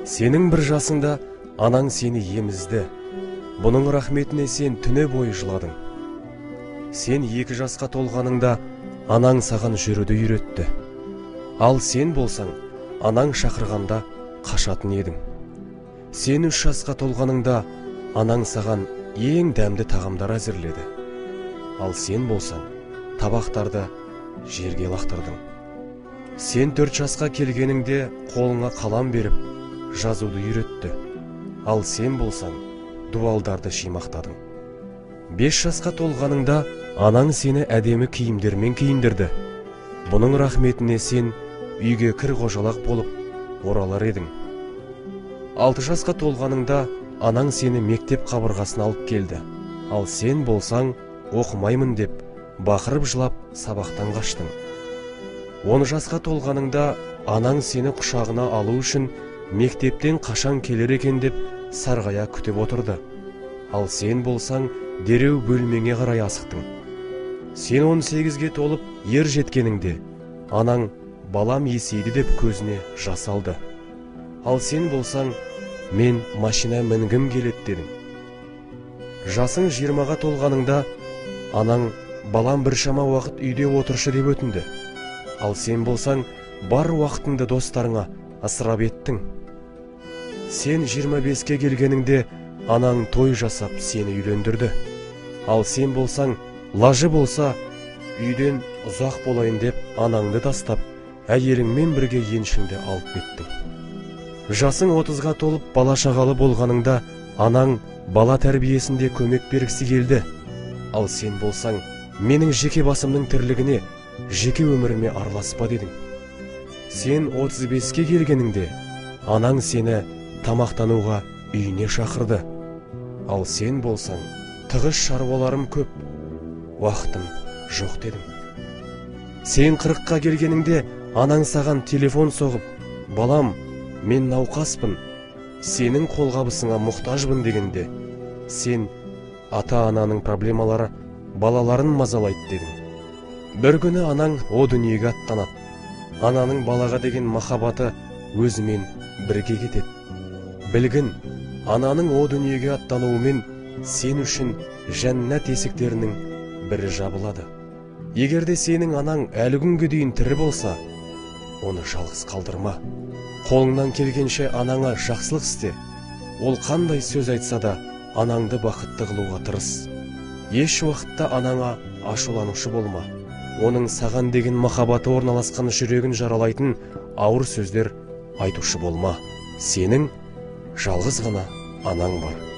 Сенің бір жасыңда анаң сені емізді. Бұның рахметіне сен түні бойы жыладың. Сен 2 жасқа толғаныңда анаң саған жүруді үйретті. Ал сен болсаң, анаң шақырғанда қашатын едің. Сен 3 жасқа толғаныңда анаң саған ең дәмді тағамдар әзірледі. Ал сен болсаң, табақтарды жерге лақтырдың. Сен 4 жасқа келгеніңде қолыңа қалам беріп, жазуды үйретті. Ал сен болсаң, дуалдарды шимақтадың. 5 жасқа толғаныңда анаң сені әдемі киімдермен киіндірді. Бұның рахметіне сен үйге кір қожалақ болып оралар едің. 6 жасқа толғаныңда анаң сені мектеп қабырғасына алып келді. Ал сен болсаң, оқымаймын деп, бақырып жылап сабақтан қаштың. 10 жасқа толғаныңда анаң сені құшағына алу үшін мектептен қашан келер екен деп сарғая күтіп отырды. Ал сен болсаң, дереу бөлмеңе қарай асықтың. Сен 18-ге толып ер жеткеніңде анаң балам есейді деп көзіне жас алды. Ал сен болсаң, мен машина мінгім келеді дедің. Жасың 20-ға толғаныңда анаң балам біршама уақыт үйде отыршы деп өтінді. Ал сен болсаң, бар уақытыңды достарыңа асырап еттің. Сен 25-ке келгеніңде анаң той жасап сені үйлендірді. Ал сен болсаң, лажы болса, үйден ұзақ болайын деп анаңды тастап, әйеліңмен бірге еншіңді алып кеттің. Жасың 30-ға толып бала шағалы болғаныңда анаң бала тәрбиесінде көмек бергісі келді. Ал сен болсаң, менің жеке басымның тірлігіне, жеке өміріме араласпа дедің. Сен 35-ке келгеніңде анаң сені тамақтануға үйіне шақырды. Ал сен болсаң, тығыз шаруаларым көп, уақытым жоқ дедің. Сен 40-қа келгеніңде анаң саған телефон соғып, балам, мен науқаспын, сенің қолғабысыңа мұқтажбын дегенде, сен ата-ананың проблемалары балаларын мазалайды дедің. Бір күні анаң о дүниеге аттанады. Ананың балаға деген махаббаты өзімен бірге кетеді. Білгін, ананың о дүниеге аттануымен сен үшін жәннат есіктерінің бірі жабылады. Егерде сенің анаң әлі күнге дейін тірі болса, оны жалғыз қалдырма. Қолыңнан келгенше анаңа жақсылық істе. Ол қандай сөз айтса да, анаңды бақытты қылуға тырыс. Еш уақытта анаңа ашуланушы болма. Оның саған деген махаббаты орналасқан жүрегін жаралайтын ауыр сөздер айтушы болма. Сенің жалғыз ғана анаң бар.